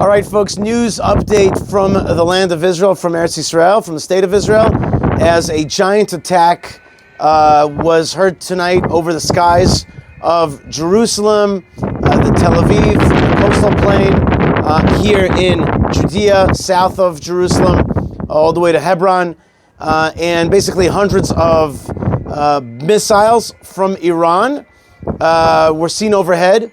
All right, folks, news update from the land of Israel, from Eretz Yisrael, from the state of Israel, as a giant attack was heard tonight over the skies of Jerusalem, the Tel Aviv, the coastal plain, here in Judea, south of Jerusalem, all the way to Hebron, and basically hundreds of missiles from Iran were seen overhead.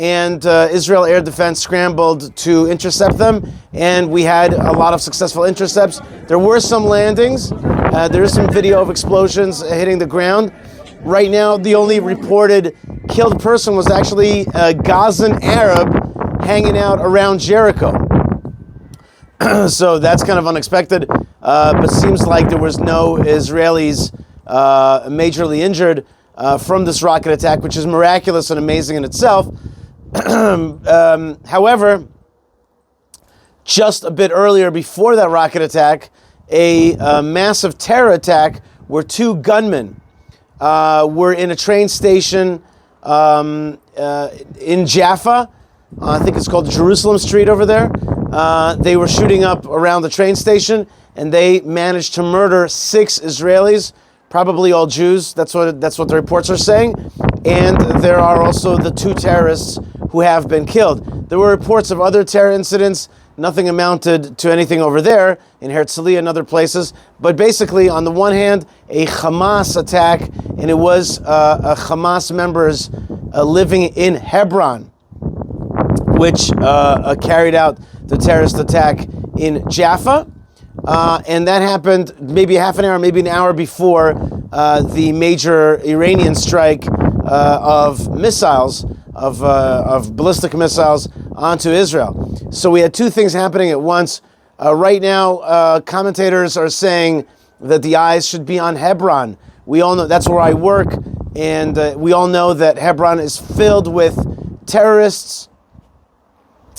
And Israel Air Defense scrambled to intercept them, and we had a lot of successful intercepts. There were some landings. There is some video of explosions hitting the ground. Right now, the only reported killed person was actually a Gazan Arab hanging out around Jericho. So that's kind of unexpected, but seems like there was no Israelis majorly injured from this rocket attack, which is miraculous and amazing in itself. However, just a bit earlier, before that rocket attack, a massive terror attack where two gunmen were in a train station in Jaffa. I think it's called Jerusalem Street over there. They were shooting up around the train station, and they managed to murder 6 Israelis, probably all Jews. That's what the reports are saying. And there are also the 2 terrorists who have been killed. There were reports of other terror incidents. Nothing amounted to anything over there in Herzliya and other places. But basically, on the one hand, a Hamas attack, and it was Hamas members living in Hebron, which carried out the terrorist attack in Jaffa. And that happened maybe half an hour, maybe an hour before the major Iranian strike of missiles, of ballistic missiles onto Israel. So we had 2 things happening at once. Right now, commentators are saying that the eyes should be on Hebron. We all know that's where I work, and we all know that Hebron is filled with terrorists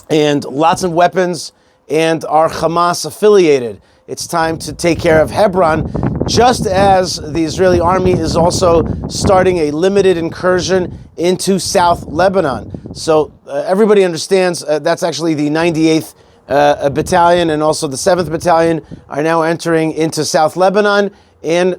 and lots of weapons, and are Hamas affiliated. It's time to take care of Hebron, just as the Israeli army is also starting a limited incursion into South Lebanon. So everybody understands that's actually the 98th Battalion and also the 7th Battalion are now entering into South Lebanon, and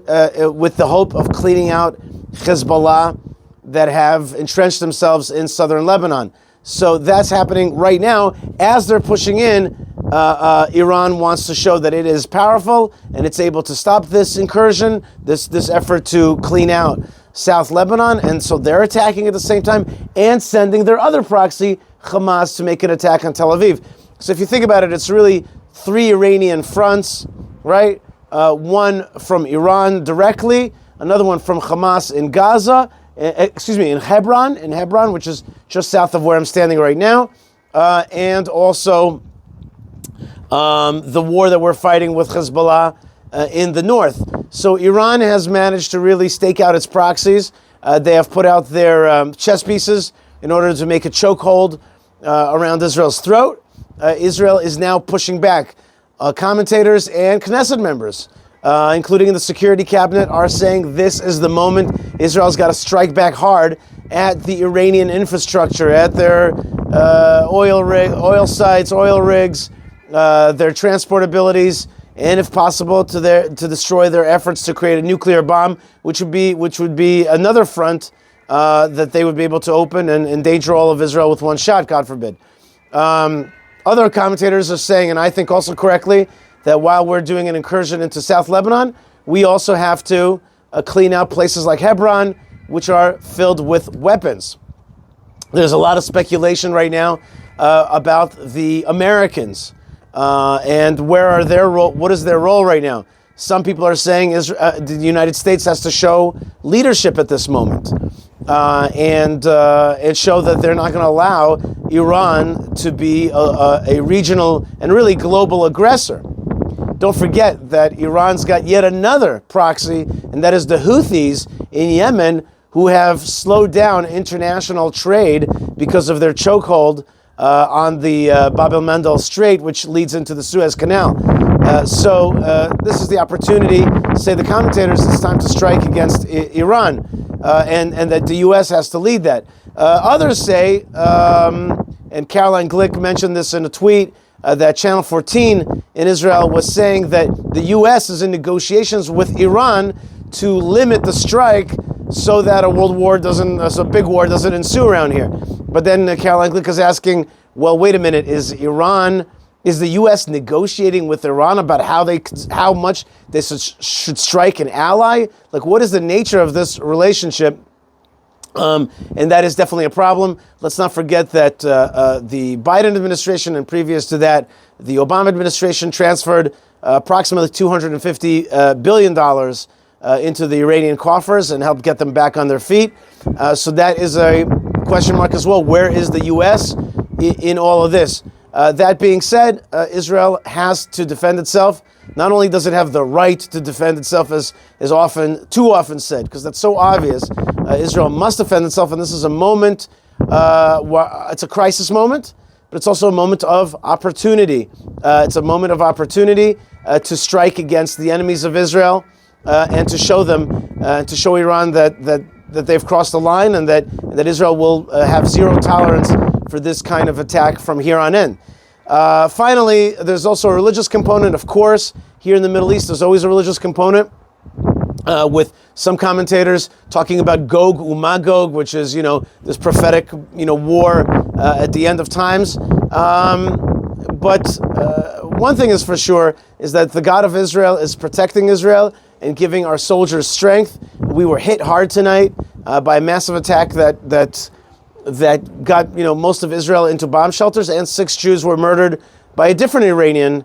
with the hope of cleaning out Hezbollah that have entrenched themselves in southern Lebanon. So that's happening right now. As they're pushing in, Iran wants to show that it is powerful and it's able to stop this incursion, this effort to clean out South Lebanon, and so they're attacking at the same time and sending their other proxy, Hamas, to make an attack on Tel Aviv. So if you think about it, it's really 3 Iranian fronts, right? One from Iran directly, another one from Hamas in Gaza, in Hebron, which is just south of where I'm standing right now, and also the war that we're fighting with Hezbollah in the north. So Iran has managed to really stake out its proxies. They have put out their chess pieces in order to make a chokehold around Israel's throat. Israel is now pushing back. Commentators and Knesset members, including in the security cabinet, are saying this is the moment Israel's got to strike back hard at the Iranian infrastructure, at their oil sites, oil rigs, their transport abilities, and if possible, to destroy their efforts to create a nuclear bomb, which would be another front that they would be able to open and endanger all of Israel with one shot, God forbid. Other commentators are saying, and I think also correctly, that while we're doing an incursion into South Lebanon, we also have to clean out places like Hebron, which are filled with weapons. There's a lot of speculation right now about the Americans and where are their role. What is their role right now? Some people are saying the United States has to show leadership at this moment and show that they're not going to allow Iran to be a regional and really global aggressor. Don't forget that Iran's got yet another proxy, and that is the Houthis in Yemen, who have slowed down international trade because of their chokehold on the Bab el-Mandeb Strait, which leads into the Suez Canal. So this is the opportunity, say the commentators, it's time to strike against Iran, and that the U.S. has to lead that. Others say, and Caroline Glick mentioned this in a tweet, that Channel 14 in Israel was saying that the U.S. is in negotiations with Iran to limit the strike so that a big war doesn't ensue around here. But then Caroline Glick is asking, well, wait a minute, is the U.S. negotiating with Iran about how much they should strike an ally? Like, what is the nature of this relationship? And that is definitely a problem. Let's not forget that the Biden administration and previous to that, the Obama administration transferred approximately $250 billion into the Iranian coffers and helped get them back on their feet. So that is a question mark as well. Where is the U.S. in all of this? That being said, Israel has to defend itself. Not only does it have the right to defend itself, as is too often said, because that's so obvious, Israel must defend itself, and this is a moment, it's a crisis moment, but it's also a moment of opportunity. It's a moment of opportunity to strike against the enemies of Israel and to show them, to show Iran that they've crossed the line and that Israel will have zero tolerance for this kind of attack from here on in. Finally, there's also a religious component, of course. Here in the Middle East, there's always a religious component, with some commentators talking about Gog Umagog, which is, this prophetic, war at the end of times. But one thing is for sure, is that the God of Israel is protecting Israel and giving our soldiers strength. We were hit hard tonight by a massive attack that got most of Israel into bomb shelters, and 6 Jews were murdered by a different Iranian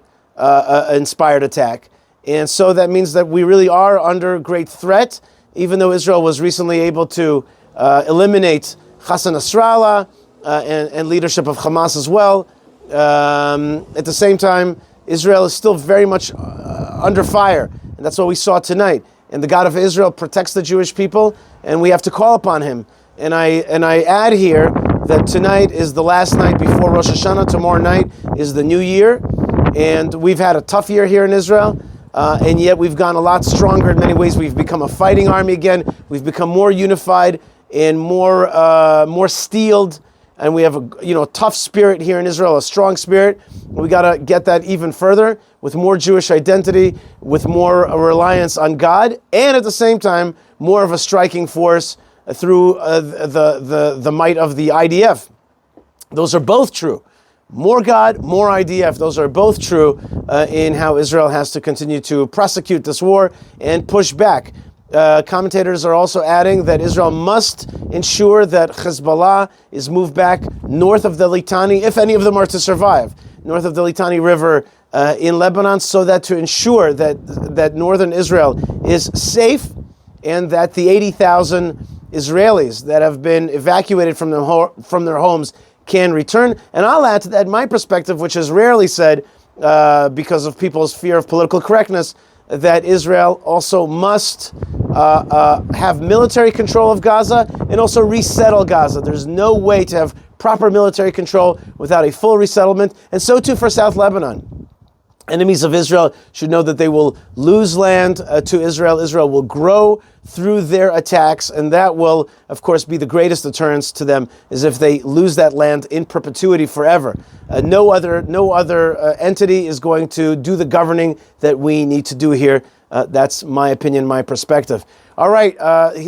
inspired attack. And so that means that we really are under great threat, even though Israel was recently able to eliminate Hassan Nasrallah and leadership of Hamas as well. At the same time, Israel is still very much under fire, and that's what we saw tonight. And the God of Israel protects the Jewish people, and we have to call upon Him. And I add here that tonight is the last night before Rosh Hashanah. Tomorrow night is the new year. And we've had a tough year here in Israel. And yet we've gone a lot stronger in many ways. We've become a fighting army again. We've become more unified and more steeled. And we have a tough spirit here in Israel, a strong spirit. We got to get that even further with more Jewish identity, with more reliance on God, and at the same time, more of a striking force through the might of the IDF. Those are both true. More God, more IDF. Those are both true in how Israel has to continue to prosecute this war and push back. Commentators are also adding that Israel must ensure that Hezbollah is moved back north of the Litani, if any of them are to survive, north of the Litani River in Lebanon, so that to ensure that northern Israel is safe and that the 80,000 Israelis that have been evacuated from their homes can return. And I'll add to that my perspective, which is rarely said because of people's fear of political correctness, that Israel also must have military control of Gaza and also resettle Gaza. There's no way to have proper military control without a full resettlement, and so too for South Lebanon. Enemies of Israel should know that they will lose land to Israel. Israel will grow through their attacks, and that will, of course, be the greatest deterrence to them, is if they lose that land in perpetuity forever. No other entity is going to do the governing that we need to do here. That's my opinion, my perspective. All right,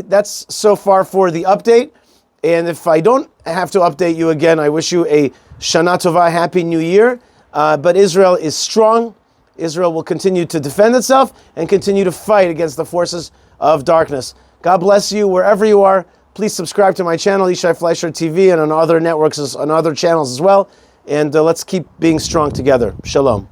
that's so far for the update. And if I don't have to update you again, I wish you a Shana Tova, Happy New Year. But Israel is strong. Israel will continue to defend itself and continue to fight against the forces of darkness. God bless you wherever you are. Please subscribe to my channel, Yishai Fleischer TV, and on other networks, on other channels as well. And let's keep being strong together. Shalom.